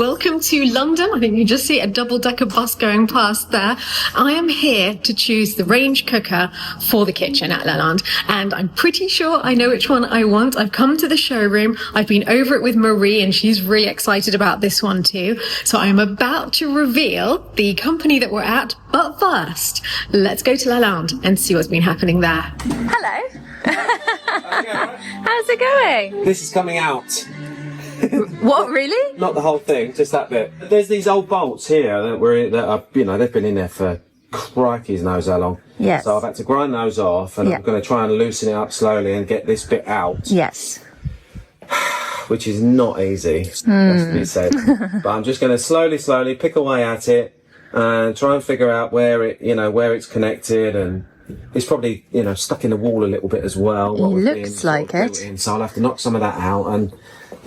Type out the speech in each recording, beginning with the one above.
Welcome to London. I think you just see a double-decker bus going past there. I am here to choose the range cooker for the kitchen at Lalande, and I'm pretty sure I know which one I want. I've come to the showroom. I've been over it with Marie, and she's really excited about this one too. So I'm about to reveal the company that we're at, but first, let's go to Lalande and see what's been happening there. Hello. How's it going? This is coming out. What, really? Not the whole thing, just that bit. There's these old bolts here that are, they've been in there for crikey's knows how long. Yes. So I've had to grind those off, and I'm going to try and loosen it up slowly and get this bit out. Yes. Which is not easy, has to be said. But I'm just going to slowly pick away at it and try and figure out where it's connected, and it's probably, stuck in the wall a little bit as well. It looks like it. So I'll have to knock some of that out, and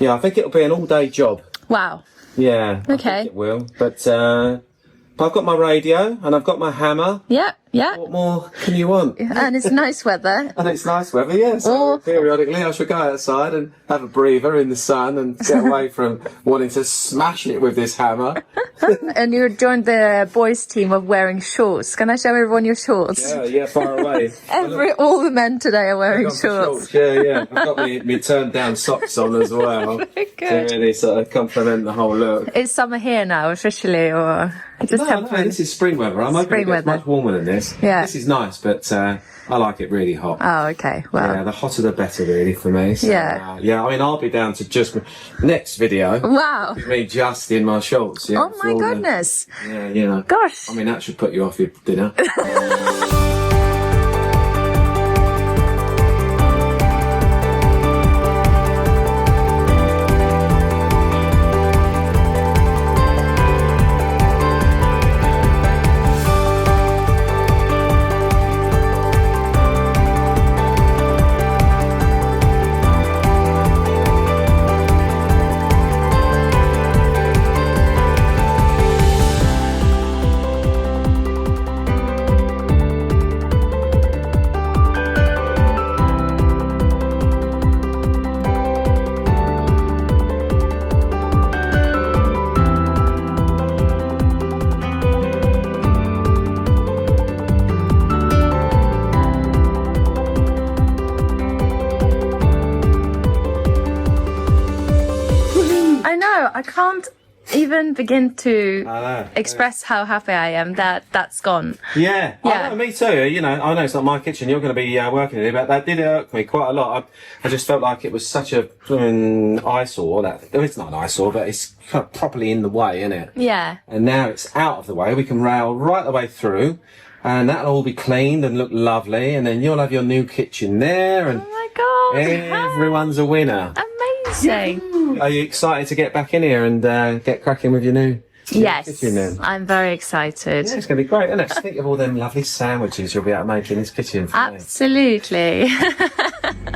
I think it'll be an all-day job. Wow. Yeah. Okay. I think it will. But I've got my radio and I've got my hammer. Yeah. What more can you want? And it's nice weather. And it's nice weather, yeah. So periodically I should go outside and have a breather in the sun and get away from wanting to smash it with this hammer. And you joined the boys' team of wearing shorts. Can I show everyone your shorts? Yeah, far away. All the men today are wearing shorts. Yeah. I've got me turned down socks on as well. Very good. To really sort of complement the whole look. Is summer here now officially, or just No, this is spring weather. I'm hoping it gets much warmer than this. Yeah. This is nice, but I like it really hot. Oh, okay. Well. Yeah, the hotter the better, really, for me. So, yeah. I'll be down to just next video. Wow. Me just in my shorts. Yeah, oh my goodness. Gosh. I mean, that should put you off your dinner. I can't even begin to express how happy I am that that's gone. Yeah. I know, me too. I know it's not my kitchen. You're going to be working in it, but that did irk me quite a lot. I just felt like it was such a eyesore. It's not an eyesore, but it's kind of properly in the way, isn't it? Yeah. And now it's out of the way. We can rail right the way through, and that'll all be cleaned and look lovely. And then you'll have your new kitchen there, and oh my God, everyone's a winner. Amazing. Are you excited to get back in here and get cracking with your new kitchen then? I'm very excited. Yeah, it's going to be great, isn't it? Just think of all them lovely sandwiches you'll be able to make in this kitchen for me. Absolutely.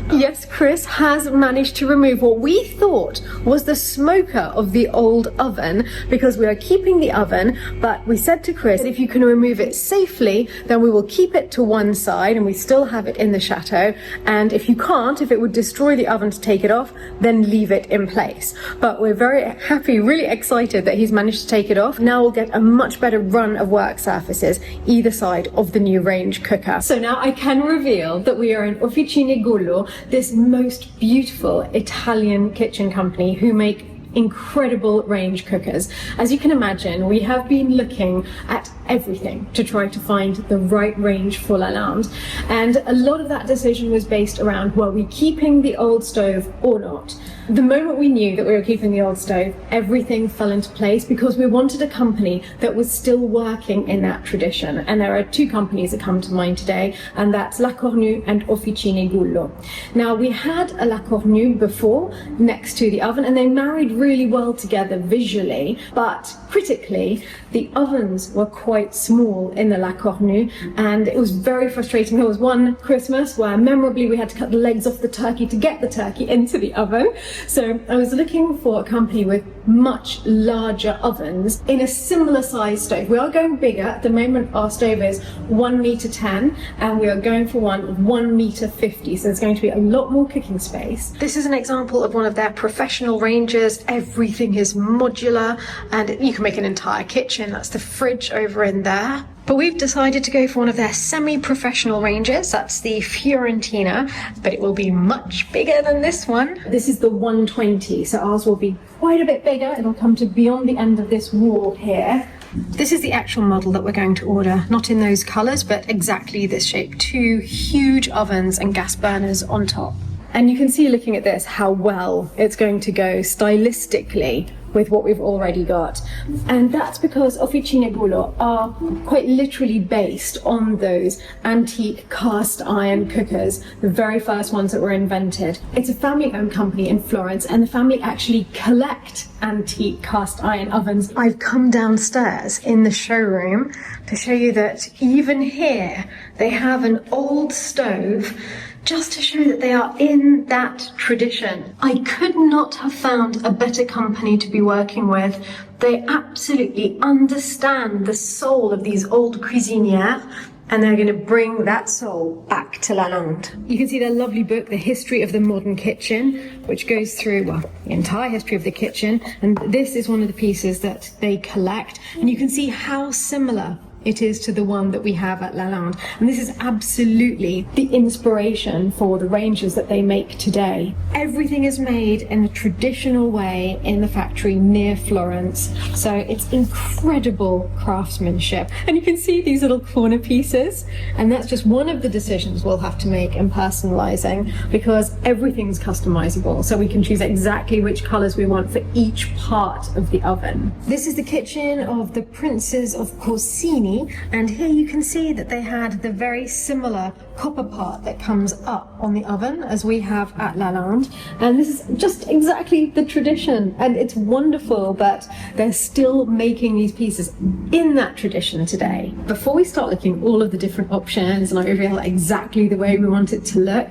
Yes, Chris has managed to remove what we thought was the smoker of the old oven, because we are keeping the oven, but we said to Chris, if you can remove it safely, then we will keep it to one side and we still have it in the chateau. And if you can't, if it would destroy the oven to take it off, then leave it in place. But we're very happy, really excited that he's managed to take it off. Now we'll get a much better run of work surfaces either side of the new range cooker. So now I can reveal that we are in Officine Gullo, this most beautiful Italian kitchen company who make incredible range cookers. As you can imagine, we have been looking at everything to try to find the right range for Lalande, and a lot of that decision was based around, were we keeping the old stove or not? The moment we knew that we were keeping the old stove, everything fell into place, because we wanted a company that was still working in that tradition. And there are two companies that come to mind today, and that's La Cornue and Officine Gullo. Now, we had a La Cornue before next to the oven, and they married really well together visually, but critically, the ovens were quite small in the La Cornue, and it was very frustrating. There was one Christmas where memorably we had to cut the legs off the turkey to get the turkey into the oven. So I was looking for a company with much larger ovens in a similar size stove. We are going bigger. At the moment our stove is 1 meter 10 and we are going for one of 1 meter 50, so there's going to be a lot more cooking space. This is an example of one of their professional ranges. Everything is modular and you can make an entire kitchen. That's the fridge over in there. But we've decided to go for one of their semi-professional ranges. That's the Fiorentina, but it will be much bigger than this one. This is the 120, so ours will be quite a bit bigger. It'll come to beyond the end of this wall here. This is the actual model that we're going to order, not in those colours, but exactly this shape. 2 huge ovens and gas burners on top. And you can see, looking at this, how well it's going to go stylistically with what we've already got. And that's because Officine Gulo are quite literally based on those antique cast iron cookers, the very first ones that were invented. It's a family-owned company in Florence, and the family actually collect antique cast iron ovens. I've come downstairs in the showroom to show you that even here they have an old stove, just to show that they are in that tradition. I could not have found a better company to be working with. They absolutely understand the soul of these old cuisinières, and they're going to bring that soul back to Lalande. You can see their lovely book, The History of the Modern Kitchen, which goes through, well, the entire history of the kitchen, and this is one of the pieces that they collect, and you can see how similar it is to the one that we have at Lalande. And this is absolutely the inspiration for the ranges that they make today. Everything is made in a traditional way in the factory near Florence. So it's incredible craftsmanship. And you can see these little corner pieces. And that's just one of the decisions we'll have to make in personalizing, because everything's customizable. So we can choose exactly which colors we want for each part of the oven. This is the kitchen of the Princes of Corsini. And here you can see that they had the very similar copper part that comes up on the oven as we have at Lalande. And this is just exactly the tradition. And it's wonderful that they're still making these pieces in that tradition today. Before we start looking at all of the different options and I reveal exactly the way we want it to look,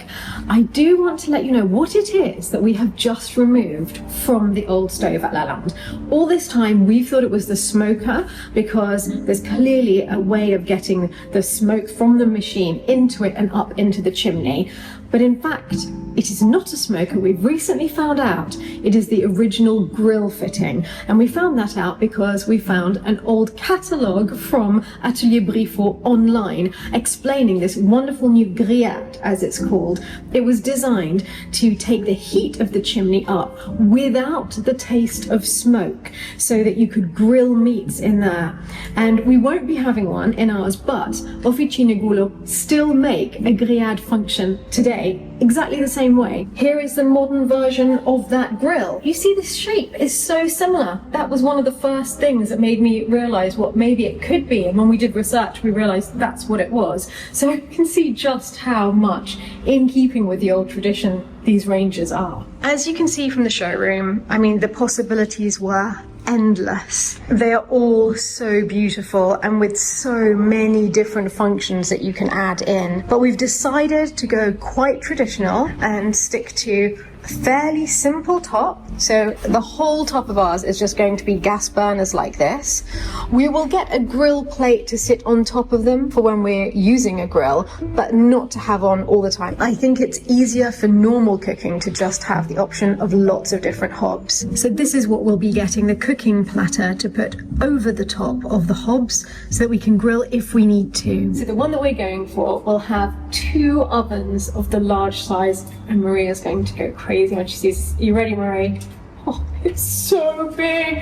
I do want to let you know what it is that we have just removed from the old stove at Lalande. All this time we thought it was the smoker, because there's clearly a way of getting the smoke from the machine into it and up into the chimney. But in fact, it is not a smoker. We've recently found out it is the original grill fitting. And we found that out because we found an old catalogue from Atelier Briffaut online explaining this wonderful new grillade, as it's called. It was designed to take the heat of the chimney up without the taste of smoke, so that you could grill meats in there. And we won't be having one in ours, but Officine Gulo still make a grillade function today exactly the same way. Here is the modern version of that grill. You see, this shape is so similar. That was one of the first things that made me realize what maybe it could be, and when we did research we realized that's what it was. So you can see just how much in keeping with the old tradition these ranges are. As you can see from the showroom, I mean, the possibilities were endless. They are all so beautiful and with so many different functions that you can add in. But we've decided to go quite traditional and stick to a fairly simple top. So the whole top of ours is just going to be gas burners like this. We will get a grill plate to sit on top of them for when we're using a grill, but not to have on all the time. I think it's easier for normal cooking to just have the option of lots of different hobs. So this is what we'll be getting, the cooking platter to put over the top of the hobs so that we can grill if we need to. So the one that we're going for will have 2 ovens of the large size, and Maria's going to go crazy when she sees. You ready, Marie? Oh, it's so big.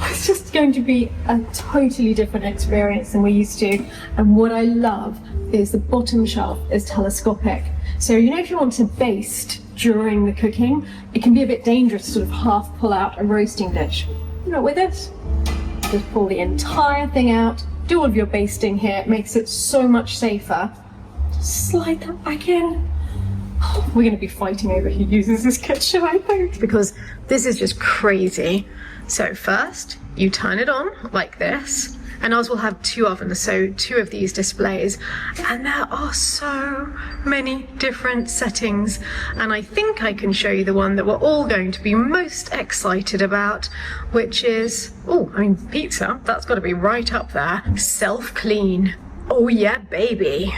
It's just going to be a totally different experience than we're used to. And what I love is the bottom shelf is telescopic. So, you know, if you want to baste during the cooking, it can be a bit dangerous to sort of half pull out a roasting dish. Not with this. Just pull the entire thing out, do all of your basting here. It makes it so much safer. Just slide that back in. We're going to be fighting over who uses this kitchen, I think, because this is just crazy. So first, you turn it on like this, and ours will have 2 ovens, so 2 of these displays. And there are so many different settings. And I think I can show you the one that we're all going to be most excited about, which is, pizza, that's got to be right up there. Self-clean. Oh yeah, baby.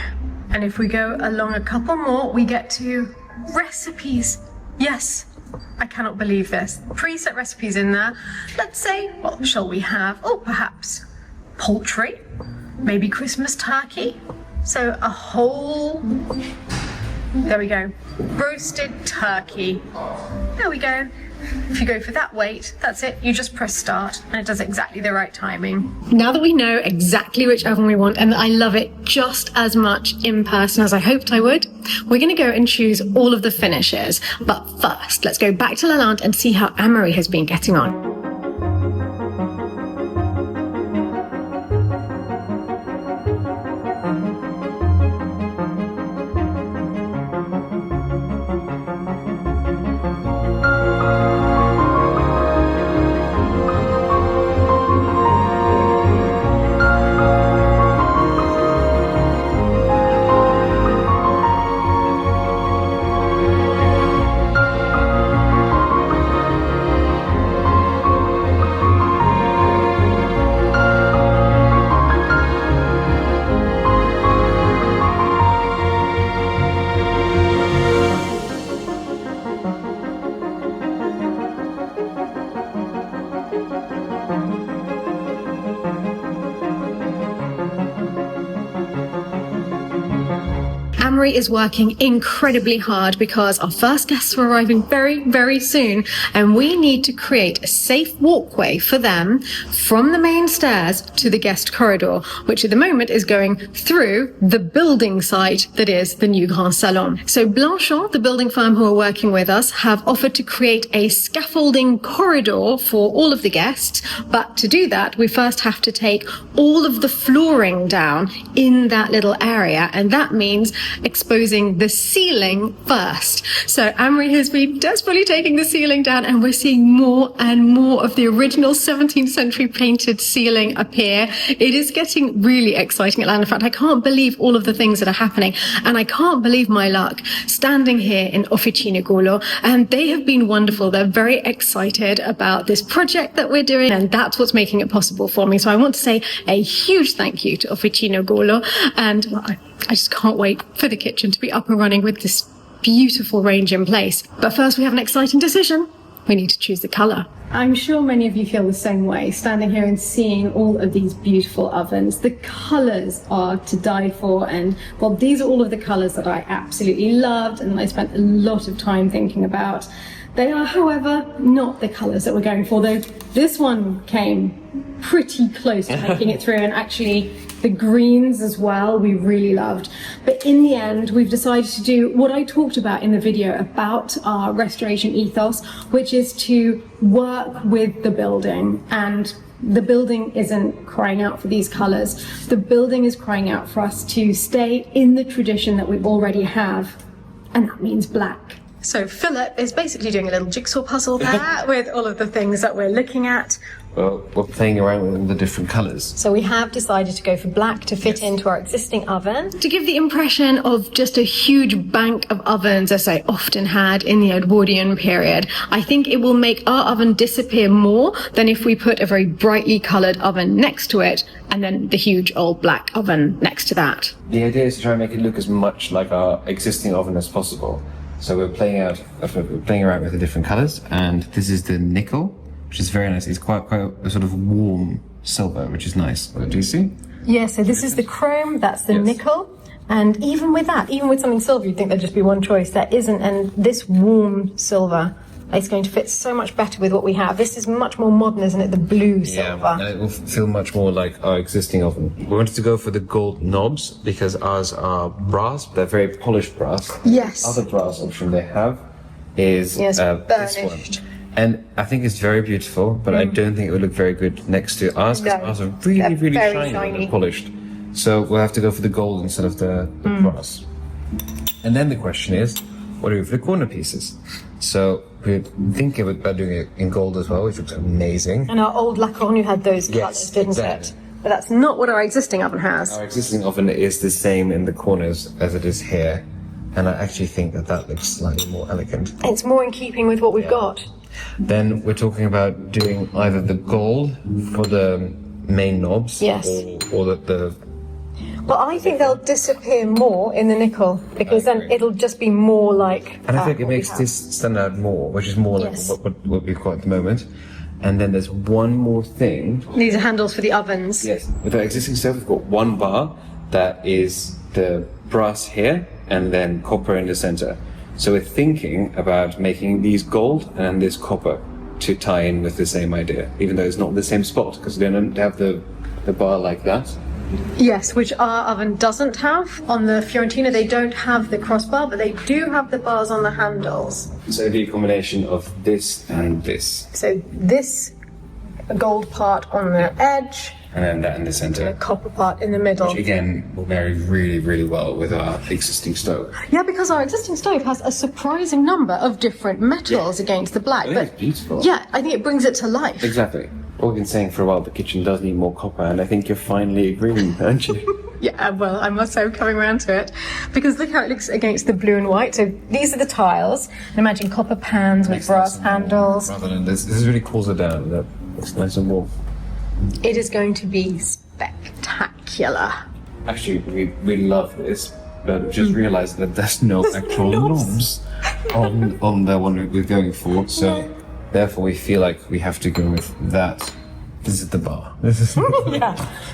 And if we go along a couple more, we get to recipes. Yes, I cannot believe this. Preset recipes in there. Let's say, what shall we have? Perhaps poultry, maybe Christmas turkey. So a whole, there we go, roasted turkey. There we go. If you go for that weight, that's it. You just press start and it does exactly the right timing. Now that we know exactly which oven we want and I love it just as much in person as I hoped I would, we're going to go and choose all of the finishes. But first, let's go back to Lalande and see how Anne-Marie has been getting on. Anne-Marie is working incredibly hard because our first guests are arriving very, very soon, and we need to create a safe walkway for them from the main stairs to the guest corridor, which at the moment is going through the building site that is the new Grand Salon. So Blanchon, the building firm who are working with us, have offered to create a scaffolding corridor for all of the guests, but to do that, we first have to take all of the flooring down in that little area, and that means exposing the ceiling first. So Anne-Marie has been desperately taking the ceiling down, and we're seeing more and more of the original 17th century painted ceiling appear. It is getting really exciting at Lalande. In fact, I can't believe all of the things that are happening, and I can't believe my luck standing here in Officina Golo, and they have been wonderful. They're very excited about this project that we're doing, and that's what's making it possible for me. So I want to say a huge thank you to Officina Golo, and I just can't wait for the kitchen to be up and running with this beautiful range in place. But first, we have an exciting decision. We need to choose the colour. I'm sure many of you feel the same way, standing here and seeing all of these beautiful ovens. The colours are to die for, and well, these are all of the colours that I absolutely loved and I spent a lot of time thinking about. They are, however, not the colours that we're going for, though this one came pretty close to making it through, and actually the greens as well we really loved. But in the end, we've decided to do what I talked about in the video about our restoration ethos, which is to work with the building. And the building isn't crying out for these colours. The building is crying out for us to stay in the tradition that we already have, and that means black. So Philip is basically doing a little jigsaw puzzle there with all of the things that we're looking at. Well, we're playing around with all the different colours. So we have decided to go for black to fit into our existing oven. To give the impression of just a huge bank of ovens, as I often had in the Edwardian period, I think it will make our oven disappear more than if we put a very brightly coloured oven next to it and then the huge old black oven next to that. The idea is to try and make it look as much like our existing oven as possible. So we're playing around with the different colours, and this is the nickel, which is very nice. It's quite a sort of warm silver, which is nice. Do you see? Yeah, so this is the chrome, that's the nickel. And even with that, even with something silver, you'd think there'd just be one choice. There isn't, and this warm silver is going to fit so much better with what we have. This is much more modern, isn't it? The blue silver. Yeah, and it will feel much more like our existing oven. We wanted to go for the gold knobs because ours are brass. They're very polished brass. Yes. The other brass option they have is this one. And I think it's very beautiful, but I don't think it would look very good next to ours because ours are really, really shiny and polished. So we'll have to go for the gold instead of the brass. And then the question is, what do we do for the corner pieces? So we're thinking about doing it in gold as well, which looks amazing. And our old La Cornue had those colours, didn't exactly. it? But that's not what our existing oven has. Our existing oven is the same in the corners as it is here, and I actually think that looks slightly more elegant. It's more in keeping with what we've got. Then we're talking about doing either the gold for the main knobs, Yes. or the Well, I think they'll disappear more in the nickel, because then it'll just be more like. and I think it makes this stand out more, which is more Yes. like what we've got at the moment. And then there's one more thing. These are handles for the ovens. Yes. With our existing stuff, we've got one bar that is the brass here and then copper in the center. So we're thinking about making these gold and this copper to tie in with the same idea, even though it's not the same spot, because they don't have the bar like that. Yes, which our oven doesn't have. On the Fiorentina, they don't have the crossbar, but they do have the bars on the handles. So it'd be a combination of this and this. So this gold part on the edge, And then that in the the center. copper part in the middle. Which again will marry really, really well with our existing stove. Yeah, because our existing stove has a surprising number of different metals against the black. It is beautiful. Yeah, I think it brings it to life. Exactly. What we've been saying for a while, the kitchen does need more copper, and I think you're finally agreeing, aren't you? Yeah, well, I must say I'm coming around to it. Because look how it looks against the blue and white. So these are the tiles. And imagine copper pans with brass handles. Rather than this really cools it down. That looks nice and warm. It is going to be spectacular. Actually, we love this, but just realised that there's no actual knobs on the one we're going for. So therefore, we feel like we have to go with that. This is the bar. This is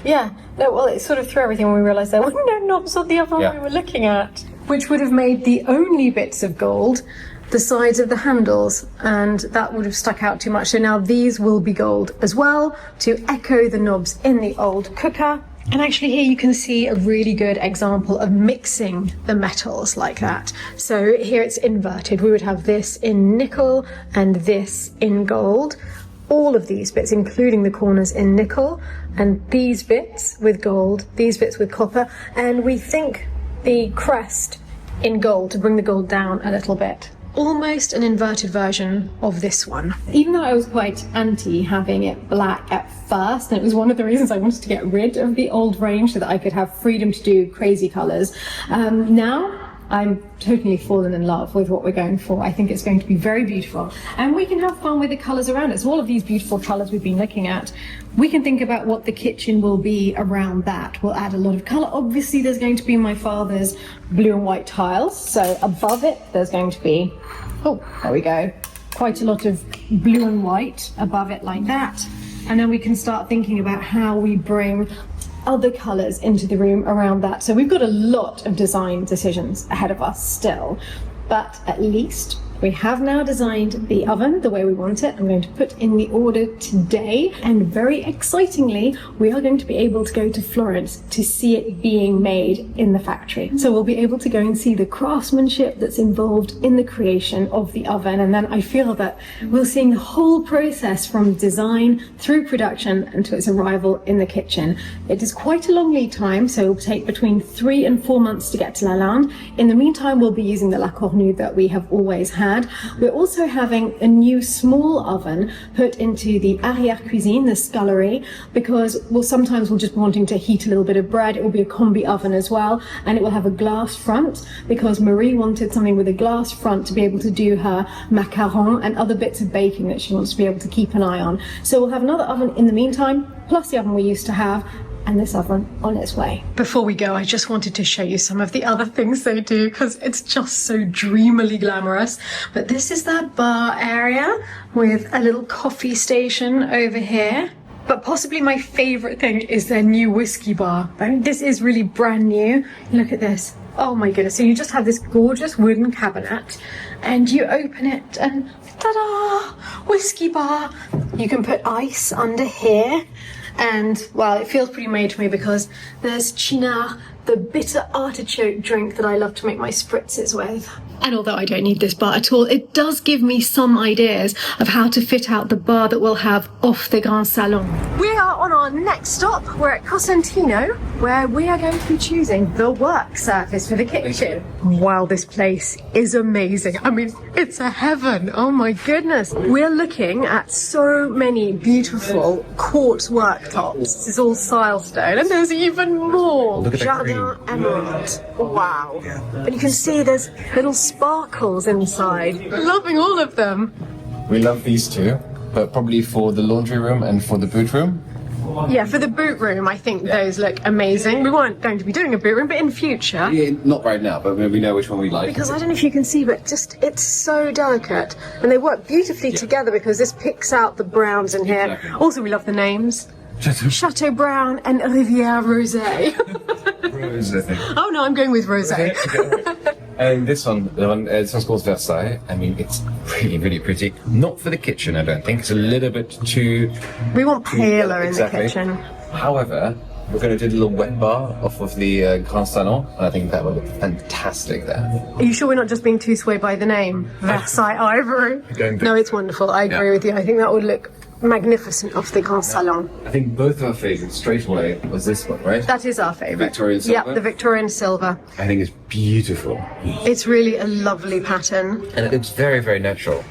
Yeah. No, well, it sort of threw everything when we realised there were no knobs on the oven Yeah. we were looking at. Which would have made the only bits of gold the sides of the handles, and that would have stuck out too much. So now these will be gold as well to echo the knobs in the old cooker. And actually here you can see a really good example of mixing the metals like that. So here it's inverted. We would have this in nickel and this in gold. All of these bits, including the corners, in nickel, and these bits with gold, these bits with copper, and we think the crest in gold to bring the gold down a little bit. Almost an inverted version of this one. Even though I was quite anti having it black at first, and it was one of the reasons I wanted to get rid of the old range so that I could have freedom to do crazy colours. Now I'm totally fallen in love with what we're going for. I think it's going to be very beautiful, and we can have fun with the colours around it. So all of these beautiful colours we've been looking at, we can think about what the kitchen will be around that. We'll add a lot of colour. Obviously there's going to be my father's blue and white tiles, so above it there's going to be, oh, there we go, quite a lot of blue and white above it like that. And then we can start thinking about how we bring other colours into the room around that. So we've got a lot of design decisions ahead of us still, but at least we have now designed the oven the way we want it. I'm going to put in the order today, and very excitingly, we are going to be able to go to Florence to see it being made in the factory. So we'll be able to go and see the craftsmanship that's involved in the creation of the oven, and then I feel that we're seeing the whole process from design through production and to its arrival in the kitchen. It is quite a long lead time, so it will take between 3 and 4 months to get to Lalande. In the meantime, we'll be using the La Cornue that we have always had. We're also having a new small oven put into the arrière-cuisine, the scullery, because sometimes we'll just be wanting to heat a little bit of bread. It will be a combi oven as well, and it will have a glass front because Marie wanted something with a glass front to be able to do her macarons and other bits of baking that she wants to be able to keep an eye on. So we'll have another oven in the meantime, plus the oven we used to have, and this oven on its way. Before we go, I just wanted to show you some of the other things they do because it's just so dreamily glamorous. But this is their bar area with a little coffee station over here. But possibly my favourite thing is their new whiskey bar. I mean, this is really brand new. Look at this. Oh my goodness. So you just have this gorgeous wooden cabinet and you open it and ta-da! Whiskey bar. You can put ice under here. And, well, it feels pretty made to me because there's Cynar, the bitter artichoke drink that I love to make my spritzes with. And although I don't need this bar at all, it does give me some ideas of how to fit out the bar that we'll have off the Grand Salon. We are on our next stop. We're at Cosentino, where we are going to be choosing the work surface for the kitchen. Wow, this place is amazing. I mean, it's a heaven. Oh my goodness. We're looking at so many beautiful quartz worktops. This is all silestone, and there's even more. Look at that Jardin Emerald. Wow. And you can see there's little sparkles inside. Loving all of them. We love these two, but probably for the laundry room and for the boot room. Yeah, for the boot room, I think those look amazing. We weren't going to be doing a boot room, but in future. Yeah, not right now, but we know which one we like. Because I don't know if you can see, but just it's so delicate. And they work beautifully together because this picks out the browns in here. Exactly. Also, we love the names. Chateau Brown and Rivière Rosé. Rose, I think. Oh no, I'm going with Rosé. And this one, this one's called Versailles. I mean, it's really, really pretty. Not for the kitchen, I don't think. It's a little bit too... We want paler Exactly. in the kitchen. However, we're going to do the little wet bar off of the Grand Salon, and I think that would look fantastic there. Are you sure we're not just being too swayed by the name? Versailles Ivory? don't think No, it's so. wonderful. I agree with you. I think that would look magnificent off the Grand Salon. I think both of our favourites straight away was this one, right? That is our favourite. Victorian silver? Yeah, the Victorian silver. I think it's beautiful. It's really a lovely pattern. And it looks very, very natural.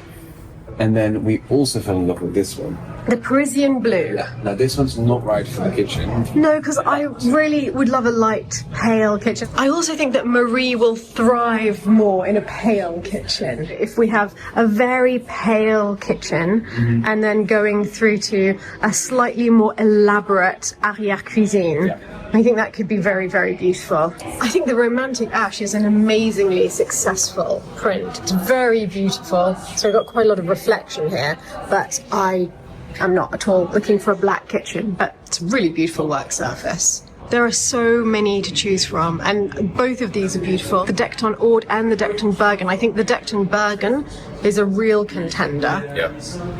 And then we also fell in love with this one. The Parisian blue. Now this one's not right for the kitchen. No, because I really would love a light, pale kitchen. I also think that Marie will thrive more in a pale kitchen. If we have a very pale kitchen and then going through to a slightly more elaborate arrière-cuisine, I think that could be very, very beautiful. I think the romantic ash is an amazingly successful print. It's very beautiful. So we've got quite a lot of reflection here, but I'm not at all looking for a black kitchen, but it's a really beautiful work surface. There are so many to choose from, and both of these are beautiful. The Decton Ord and the Decton Bergen. I think the Decton Bergen is a real contender. Yeah.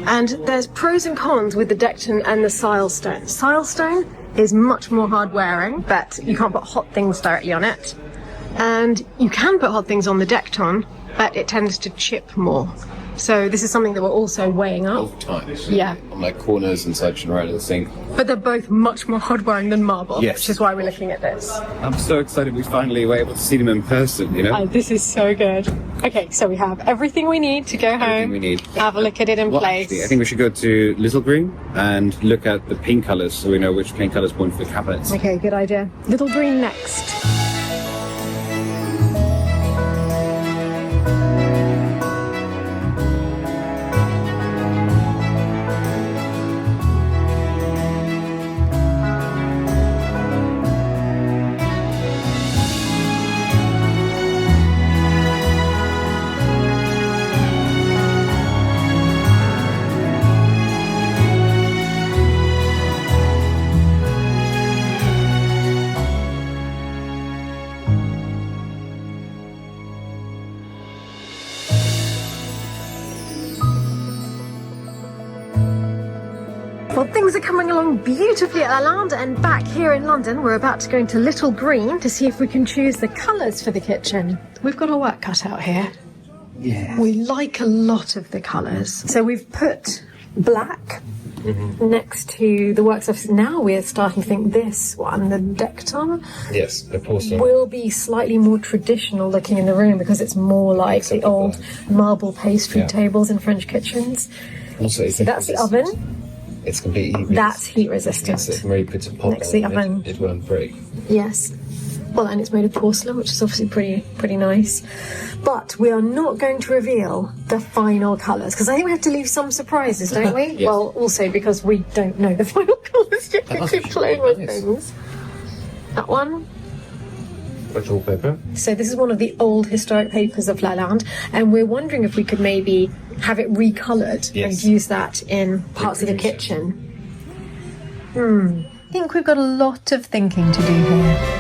And there's pros and cons with the Decton and the Silestone. Silestone is much more hard wearing, but you can't put hot things directly on it. And you can put hot things on the Decton, but it tends to chip more. So this is something that we're also weighing up. Over time. Yeah. On like corners and such and right at the sink. But they're both much more hard wearing than marble, Yes. which is why we're looking at this. I'm so excited we finally were able to see them in person, you know? Oh, this is so good. Okay, so we have everything we need to go Everything home, we need. have a look at it in Well, place. actually, I think we should go to Little Green and look at the paint colours so we know which paint colours point for the cabinets. Okay, good idea. Little Green next. Well, things are coming along beautifully at Lalande, and back here in London, we're about to go into Little Green to see if we can choose the colours for the kitchen. We've got our work cut out here. Yeah. We like a lot of the colours. So we've put black next to the work surface. Now we're starting to think this one, the Decton, Yes, the porcelain. will be slightly more traditional looking in the room because it's more like the old marble pastry tables in French kitchens. Also, So that's the oven. It's completely heat That's heat resistant. Yes, if Marie puts a pot Next to the on oven. it won't break. Yes. Well, and it's made of porcelain, which is obviously pretty nice. But we are not going to reveal the final colours, because I think we have to leave some surprises, don't we? Yes. Well, also because we don't know the final colours yet. We must keep be playing really with nice. things. That one. French wallpaper. So this is one of the old historic papers of Lalande, and we're wondering if we could maybe have it recoloured Yes. and use that in parts of the kitchen. I think we've got a lot of thinking to do here.